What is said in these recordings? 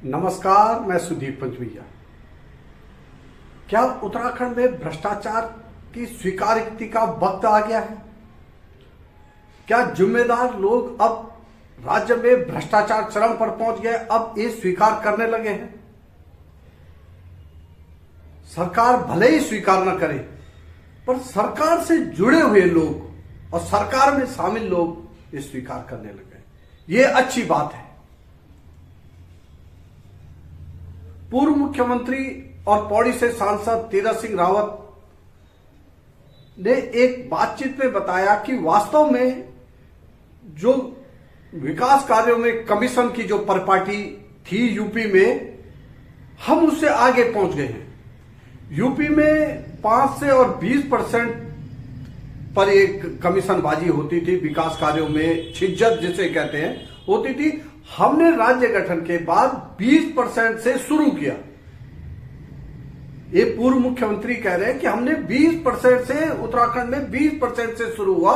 नमस्कार, मैं सुदीप पंचवैया। क्या उत्तराखंड में भ्रष्टाचार की स्वीकारोक्ति का वक्त आ गया है? क्या जिम्मेदार लोग अब राज्य में भ्रष्टाचार चरम पर पहुंच गए, अब ये स्वीकार करने लगे हैं? सरकार भले ही स्वीकार न करे, पर सरकार से जुड़े हुए लोग और सरकार में शामिल लोग ये स्वीकार करने लगे। ये अच्छी बात है। पूर्व मुख्यमंत्री और पौड़ी से सांसद तीरथ सिंह रावत ने एक बातचीत में बताया कि वास्तव में जो विकास कार्यों में कमीशन की जो परिपाटी थी यूपी में, हम उससे आगे पहुंच गए हैं। यूपी में 5 से और 20% पर एक कमीशनबाजी होती थी, विकास कार्यों में छिज्जत जिसे कहते हैं होती थी। हमने राज्य गठन के बाद 20% से शुरू किया। ये पूर्व मुख्यमंत्री कह रहे हैं कि हमने 20% से, उत्तराखंड में 20% से शुरू हुआ,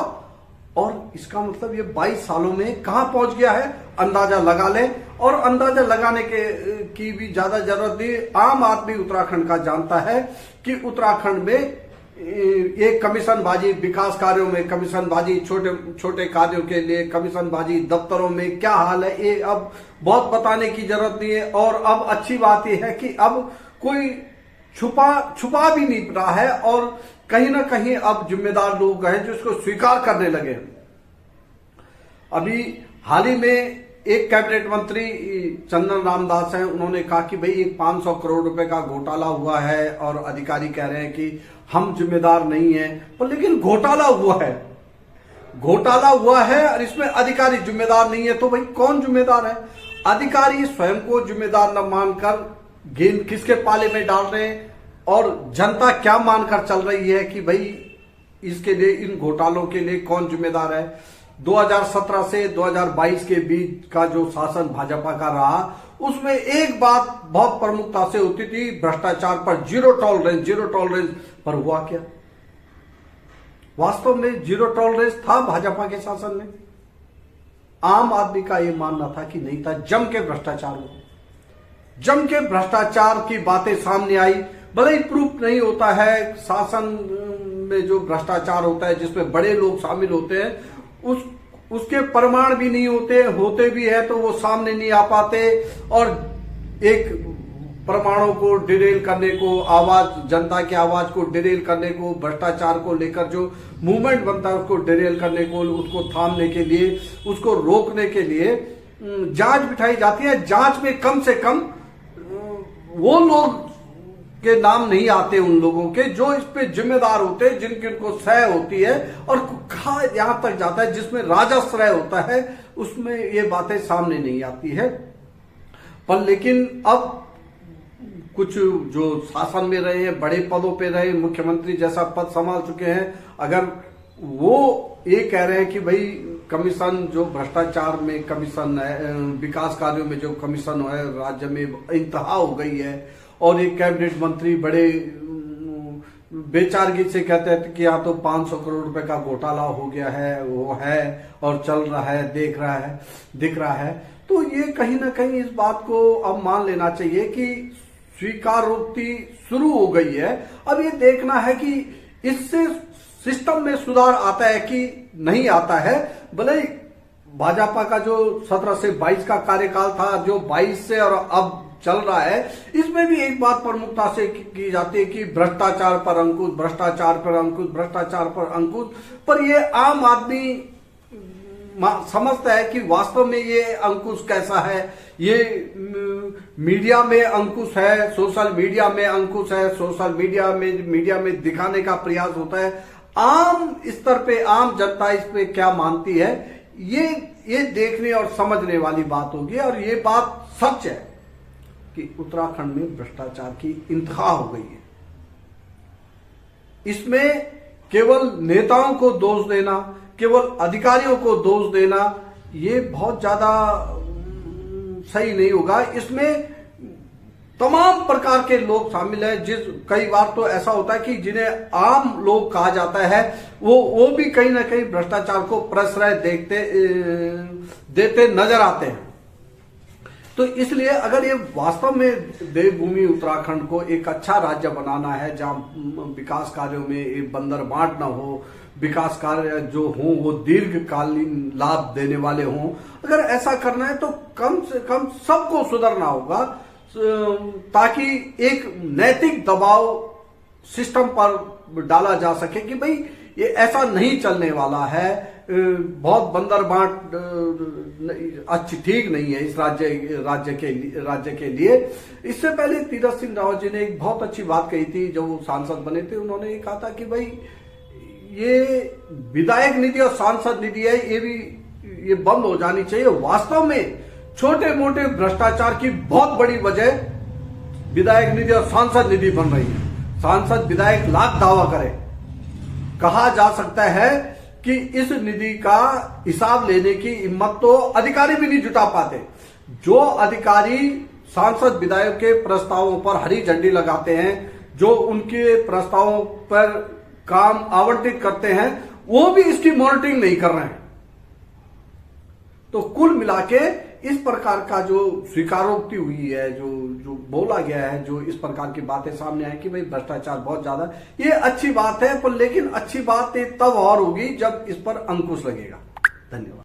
और इसका मतलब ये 22 सालों में कहां पहुंच गया है अंदाजा लगा लें। और अंदाजा लगाने की भी ज्यादा जरूरत नहीं। आम आदमी उत्तराखंड का जानता है कि उत्तराखंड में ये कमीशनबाजी, विकास कार्यों में कमीशनबाजी, छोटे छोटे कार्यों के लिए कमीशनबाजी, दफ्तरों में क्या हाल है, ये अब बहुत बताने की जरूरत नहीं है। और अब अच्छी बात यह है कि अब कोई छुपा भी नहीं रहा है, और कहीं ना कहीं अब जिम्मेदार लोग हैं जो इसको स्वीकार करने लगे। अभी हाल ही में एक कैबिनेट मंत्री चंदन रामदास हैं, उन्होंने कहा कि भाई एक 500 करोड़ रुपए का घोटाला हुआ है और अधिकारी कह रहे हैं कि हम जिम्मेदार नहीं हैं। पर लेकिन घोटाला हुआ है और इसमें अधिकारी जिम्मेदार नहीं है, तो भाई कौन जिम्मेदार है? अधिकारी स्वयं को जिम्मेदार न मानकर गेंद किसके पाले में डाल रहे हैं, और जनता क्या मानकर चल रही है कि भाई इसके लिए, इन घोटालों के लिए कौन जिम्मेदार है? 2017 से 2022 के बीच का जो शासन भाजपा का रहा, उसमें एक बात बहुत प्रमुखता से होती थी, भ्रष्टाचार पर जीरो टॉलरेंस। पर हुआ क्या? वास्तव में जीरो टॉलरेंस था भाजपा के शासन में? आम आदमी का यह मानना था कि नहीं था। जम के भ्रष्टाचार की बातें सामने आई। भले ही प्रूफ नहीं होता है, शासन में जो भ्रष्टाचार होता है जिसमें बड़े लोग शामिल होते हैं, उसके प्रमाण भी नहीं होते भी है तो वो सामने नहीं आ पाते। और एक प्रमाणों को डिरेल करने को, जनता की आवाज को डिरेल करने को, भ्रष्टाचार को लेकर जो मूवमेंट बनता है उसको डिरेल करने को, उसको थामने के लिए, उसको रोकने के लिए जांच बिठाई जाती है। जांच में कम से कम वो लोग के नाम नहीं आते, उन लोगों के जो इस पे जिम्मेदार होते हैं, जिनकी उनको सह होती है, और कहा यहां तक जाता है जिसमें राजश्रय होता है, उसमें ये बातें सामने नहीं आती है। पर लेकिन अब कुछ जो शासन में रहे हैं, बड़े पदों पे रहे, मुख्यमंत्री जैसा पद संभाल चुके हैं, अगर वो ये कह रहे हैं कि भाई कमीशन, जो भ्रष्टाचार में कमीशन है, विकास कार्यों में जो कमीशन है राज्य में इंतहा हो गई है, और एक कैबिनेट मंत्री बड़े बेचारगी से कहते हैं कि यहाँ तो 500 करोड़ रुपए का घोटाला हो गया है, वो है और चल रहा है, दिख रहा है, तो ये कहीं ना कहीं इस बात को अब मान लेना चाहिए कि स्वीकारोक्ति शुरू हो गई है। अब ये देखना है कि इससे सिस्टम में सुधार आता है कि नहीं आता है। भले भाजपा का जो 17 से 22 का कार्यकाल था, जो 22 से और अब चल रहा है, इसमें भी एक बात प्रमुखता से की जाती है कि भ्रष्टाचार पर अंकुश। पर ये आम आदमी समझता है कि वास्तव में ये अंकुश कैसा है। ये मीडिया में अंकुश है, सोशल मीडिया में अंकुश है, सोशल मीडिया में दिखाने का प्रयास होता है। आम स्तर पे आम जनता इस पे क्या मानती है, ये देखने और समझने वाली बात होगी। और ये बात सच है कि उत्तराखंड में भ्रष्टाचार की इंतहा हो गई है। इसमें केवल नेताओं को दोष देना, केवल अधिकारियों को दोष देना, ये बहुत ज्यादा सही नहीं होगा। इसमें तमाम प्रकार के लोग शामिल हैं। कई बार तो ऐसा होता है कि जिन्हें आम लोग कहा जाता है वो भी कहीं ना कहीं भ्रष्टाचार को प्रश्रय देते नजर आते हैं। तो इसलिए अगर ये वास्तव में देवभूमि उत्तराखंड को एक अच्छा राज्य बनाना है, जहां विकास कार्यों में एक बंदरबांट न हो, विकास कार्य जो हों वो दीर्घकालीन लाभ देने वाले हों, अगर ऐसा करना है तो कम से कम सबको सुधरना होगा, ताकि एक नैतिक दबाव सिस्टम पर डाला जा सके कि भाई ये ऐसा नहीं चलने वाला है, बहुत बंदरबांट अच्छी ठीक नहीं है इस राज्य के लिए। इससे पहले तीरथ सिंह रावत जी ने एक बहुत अच्छी बात कही थी, जब वो सांसद बने थे, उन्होंने ये कहा था कि भाई ये विधायक निधि और सांसद निधि है, ये बंद हो जानी चाहिए। वास्तव में छोटे मोटे भ्रष्टाचार की बहुत बड़ी वजह विधायक निधि और सांसद निधि बन रही है। सांसद विधायक लाख दावा करे, कहा जा सकता है कि इस निधि का हिसाब लेने की हिम्मत तो अधिकारी भी नहीं जुटा पाते। जो अधिकारी सांसद विधायक के प्रस्तावों पर हरी झंडी लगाते हैं, जो उनके प्रस्तावों पर काम आवंटित करते हैं, वो भी इसकी मॉनिटरिंग नहीं कर रहे हैं। तो कुल मिलाके इस प्रकार का जो स्वीकारोक्ति हुई है, जो बोला गया है, जो इस प्रकार की बातें सामने आई कि भाई भ्रष्टाचार बहुत ज्यादा, ये अच्छी बात है, पर लेकिन अच्छी बात तब और होगी जब इस पर अंकुश लगेगा। धन्यवाद।